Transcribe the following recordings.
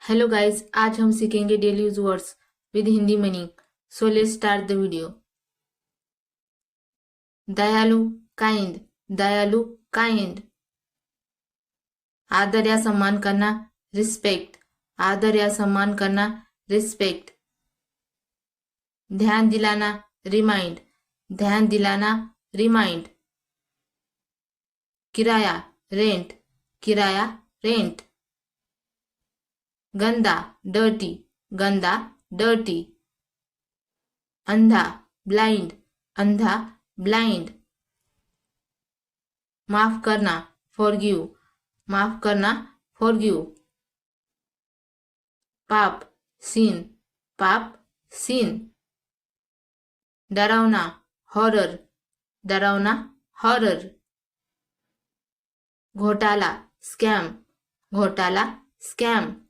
Hello guys, आज हम सीखेंगे daily use words विद Hindi meaning. So let's start the video. दयालु, काइंड, दयालु, काइंड। आदर या सम्मान करना, रिस्पेक्ट, आदर या सम्मान करना, रिस्पेक्ट। ध्यान दिलाना, रिमाइंड, ध्यान दिलाना, रिमाइंड। किराया, रेंट, किराया, रेंट। गंदा, डर्टी, गंदा, डर्टी। अंधा, ब्लाइंड, अंधा, ब्लाइंड। माफ करना, फॉरगिव, माफ करना, फॉरगिव। पाप, सीन, पाप, सीन। डरावना, हॉरर, डरावना, हॉरर। घोटाला, स्कैम, घोटाला, स्कैम।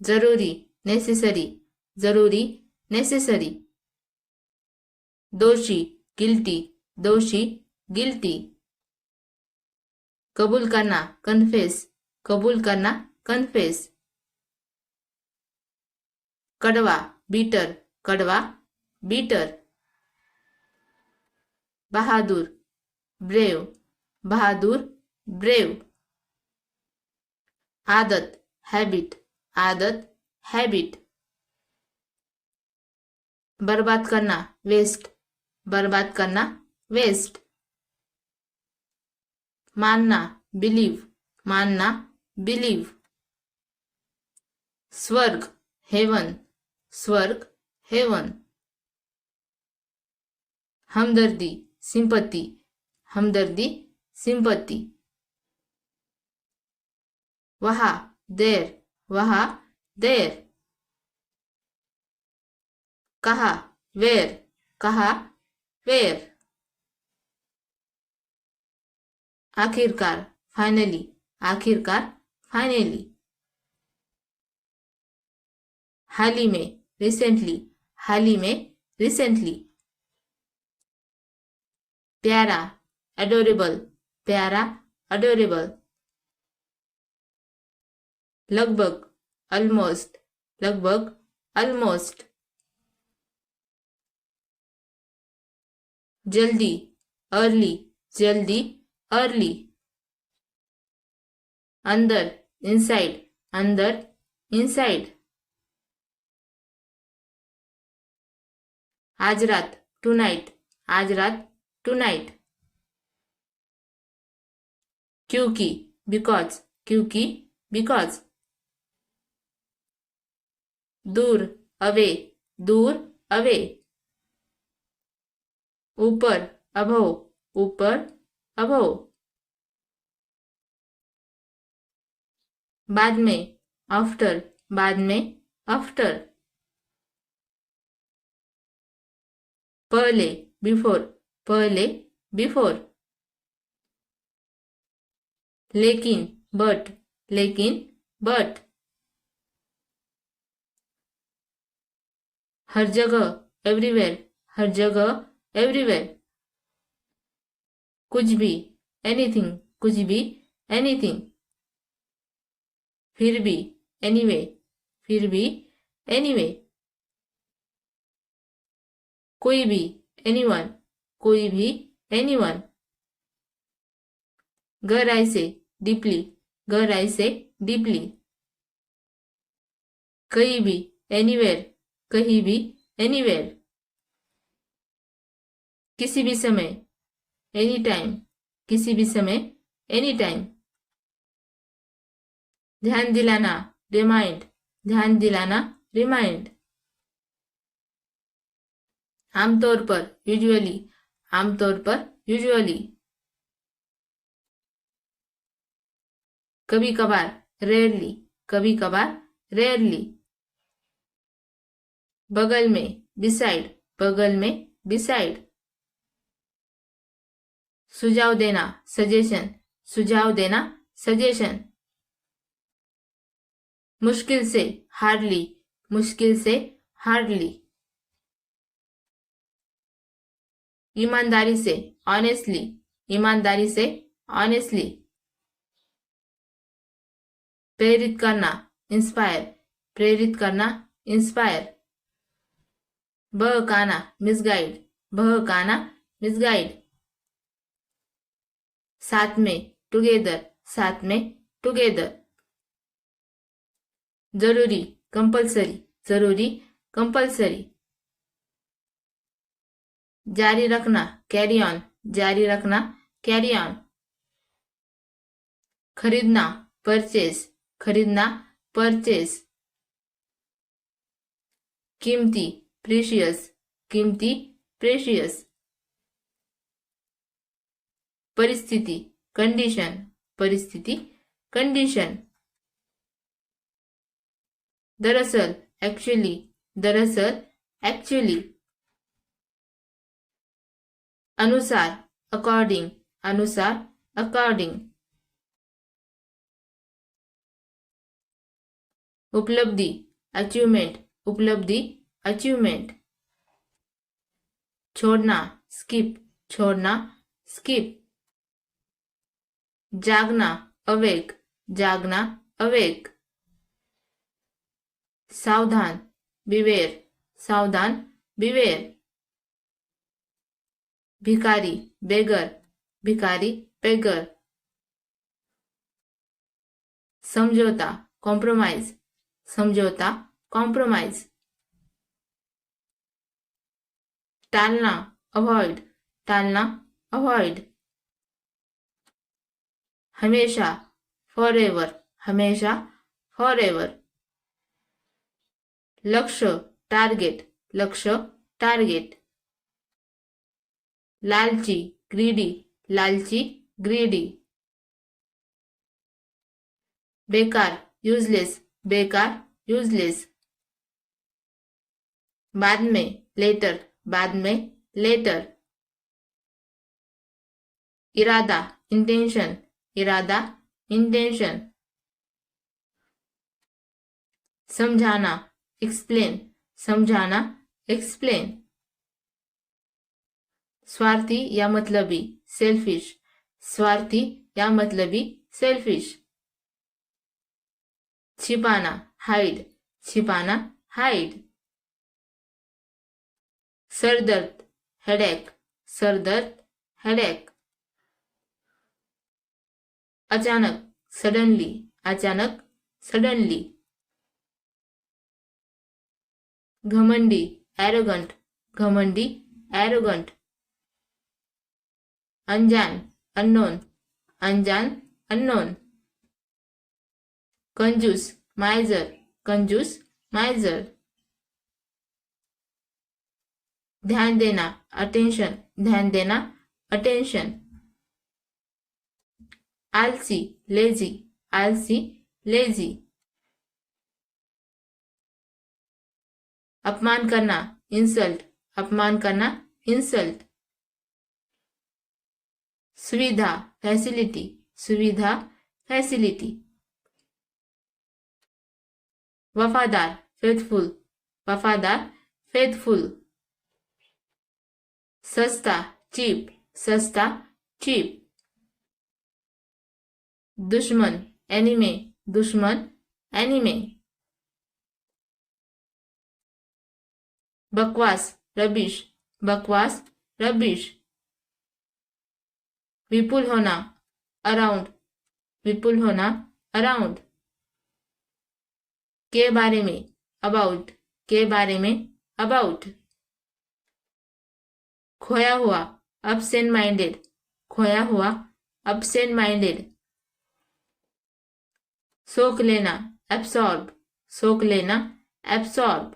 जरूरी, नेसेसरी, जरूरी, नेसेसरी। दोषी, गिल्टी, दोषी, गिल्टी। कबूल करना, कन्फेस, कबूल करना, कन्फेस। कड़वा, बीटर, कड़वा, बीटर। बहादुर, ब्रेव, बहादुर, ब्रेव। आदत, हैबिट, आदत, हैबिट। बर्बाद करना, वेस्ट, बर्बाद करना, वेस्ट। मानना, बिलीव, मानना, बिलीव। स्वर्ग, हेवन, स्वर्ग, हेवन। हमदर्दी, सिंपत्ति, हमदर्दी, सिंपत्ति। वहाँ, देर, वहाँ, देर। कहा, वेर, कहा, वेर। आखिरकार, फाइनली, आखिरकार, फाइनली। हाल ही में, रिसेंटली, हाल ही में, रिसेंटली। प्यारा, एडोरेबल, प्यारा, एडोरेबल। लगभग, ऑलमोस्ट, लगभग, ऑलमोस्ट। जल्दी, अर्ली, जल्दी, अर्ली। अंदर, इनसाइड, अंदर, इनसाइड। आज रात, टुनाइट, आज रात, टुनाइट। क्योंकि, बिकॉज, क्योंकि, बिकॉज। दूर, अवे, दूर, अवे। ऊपर, अभव, ऊपर, अभव। बाद में, आफ्टर, बाद में, आफ्टर। पहले, बिफोर, पहले, बिफोर। लेकिन, बट, लेकिन, बट। हर जगह, एवरीवेयर, हर जगह, एवरीवेयर। कुछ भी, एनीथिंग, कुछ भी, एनीथिंग। फिर भी, एनीवे, फिर भी, एनीवे। कोई भी, एनीवन, कोई भी, एनीवन। गहराई से, डीपली, गहराई से, डीपली। कहीं भी, एनीवेयर, कहीं भी, एनीवेयर। किसी भी समय, एनी टाइम, किसी भी समय, एनी टाइम। ध्यान दिलाना, रिमाइंड, ध्यान दिलाना, रिमाइंड। आमतौर पर, यूजुअली, आमतौर पर, यूजुअली। कभी कभार, रेयरली, कभी कभार, रेयरली। बगल में, बिसाइड, बगल में, बिसाइड। सुझाव देना, सजेशन, सुझाव देना, सजेशन। मुश्किल से, हार्डली, मुश्किल से, हार्डली। ईमानदारी से, ऑनेस्टली, ईमानदारी से, ऑनेस्टली। प्रेरित करना, इंस्पायर, प्रेरित करना, इंस्पायर। बहकाना, मिसगाइड, बहकाना, मिसगाइड। साथ में, टुगेदर, साथ में, टुगेदर। जरूरी, कंपल्सरी, जरूरी, कंपल्सरी। जारी रखना, कैरी ऑन, जारी रखना, कैरी ऑन। खरीदना, परचेस, खरीदना, परचेस। कीमती, प्रीशियस, कीमती, प्रेशियस। परिस्थिति, कंडीशन, परिस्थिति, कंडीशन। दरअसल, एक्चुअली, दरअसल, एक्चुअली। अनुसार, अकॉर्डिंग, अनुसार, अकॉर्डिंग। उपलब्धि, अचीवमेंट, उपलब्धि, अचीवमेंट। छोड़ना, स्किप, छोड़ना, स्किप। जागना, अवेक, जागना, अवेक। सावधान, बिवेर, सावधान, बिवेर। भिखारी, बेगर, भिखारी, बेगर। समझौता, कॉम्प्रोमाइज, समझौता, कॉम्प्रोमाइज। टालना, अवॉइड, टालना, अवॉइड। हमेशा, फॉरएवर, हमेशा, फॉरएवर। लक्ष्य, टारगेट, लक्ष्य, टारगेट। लालची, ग्रीडी, लालची, ग्रीडी। बेकार, यूजलेस, बेकार, यूजलेस। बाद में, लेटर, बाद में, लेटर। इरादा, इंटेंशन, इरादा, इंटेंशन। समझाना, एक्सप्लेन, समझाना, एक्सप्लेन। स्वार्थी या मतलबी, सेल्फिश, स्वार्थी या मतलबी, सेल्फिश। छिपाना, हाइड, छिपाना, हाइड। सरदर्द, हेडेक, सरदर्द, हेडेक। अचानक, सडनली, अचानक, सडनली। घमंडी, एरोगंट, घमंडी, एरोगंट। अनजान, अननोन, अनजान, अननोन। कंजूस, माइजर, कंजूस, माइजर। ध्यान देना, अटेंशन, ध्यान देना, अटेंशन। आलसी, लेजी, आलसी, लेजी। अपमान करना, इंसल्ट, अपमान करना, इंसल्ट। सुविधा, फैसिलिटी, सुविधा, फैसिलिटी। वफादार, फेथफुल, वफादार, फेथफुल। सस्ता, चीप, सस्ता, चीप। दुश्मन, एनिमे, दुश्मन, एनिमे। बकवास, रबिश, बकवास, रबिश। विपुल होना, अराउंड, विपुल होना, अराउंड। के बारे में, अबाउट, के बारे में, अबाउट। खोया हुआ, absent minded, खोया हुआ, absent minded। सोख लेना, absorb, सोख लेना, absorb।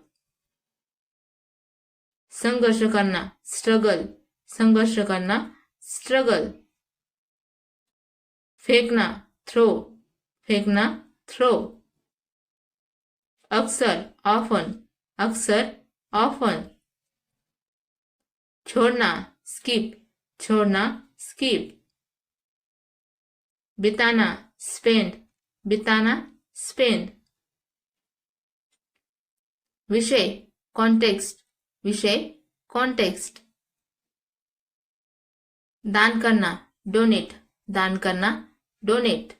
संघर्ष करना, स्ट्रगल, संघर्ष करना, स्ट्रगल। फेंकना, थ्रो, फेंकना, थ्रो। अक्सर, ऑफन, अक्सर, ऑफन। छोड़ना, स्किप, छोड़ना, स्किप। बिताना, स्पेंड, बिताना, स्पेंड। विषय, कॉन्टेक्स्ट, विषय, कॉन्टेक्स्ट। दान करना, डोनेट, दान करना, डोनेट।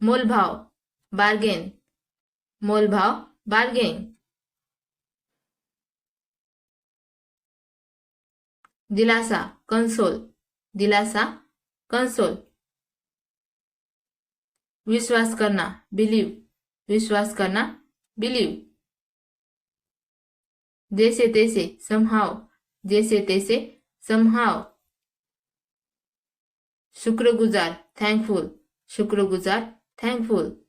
मोलभाव बार्गेन, मोलभाव बार्गेन. दिलासा कंसोल, दिलासा कंसोल. विश्वास करना बिलीव, विश्वास करना बिलीव. जैसे तैसे समहाव, जैसे तैसे समहाव. शुक्रगुजार थैंकफुल, शुक्रगुजार थैंकफुल.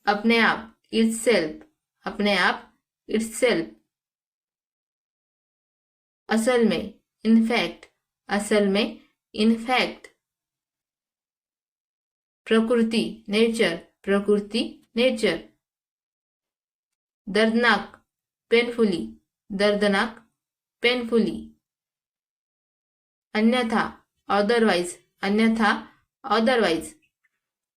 अपने आप इट्ससेल्फ, अपने आप इट्ससेल्फ. असल में इनफैक्ट, असल में इनफैक्ट. प्रकृति नेचर, प्रकृति नेचर. दर्दनाक पेनफुली, दर्दनाक पेनफुली. अन्यथा अदरवाइज, अन्यथा अदरवाइज.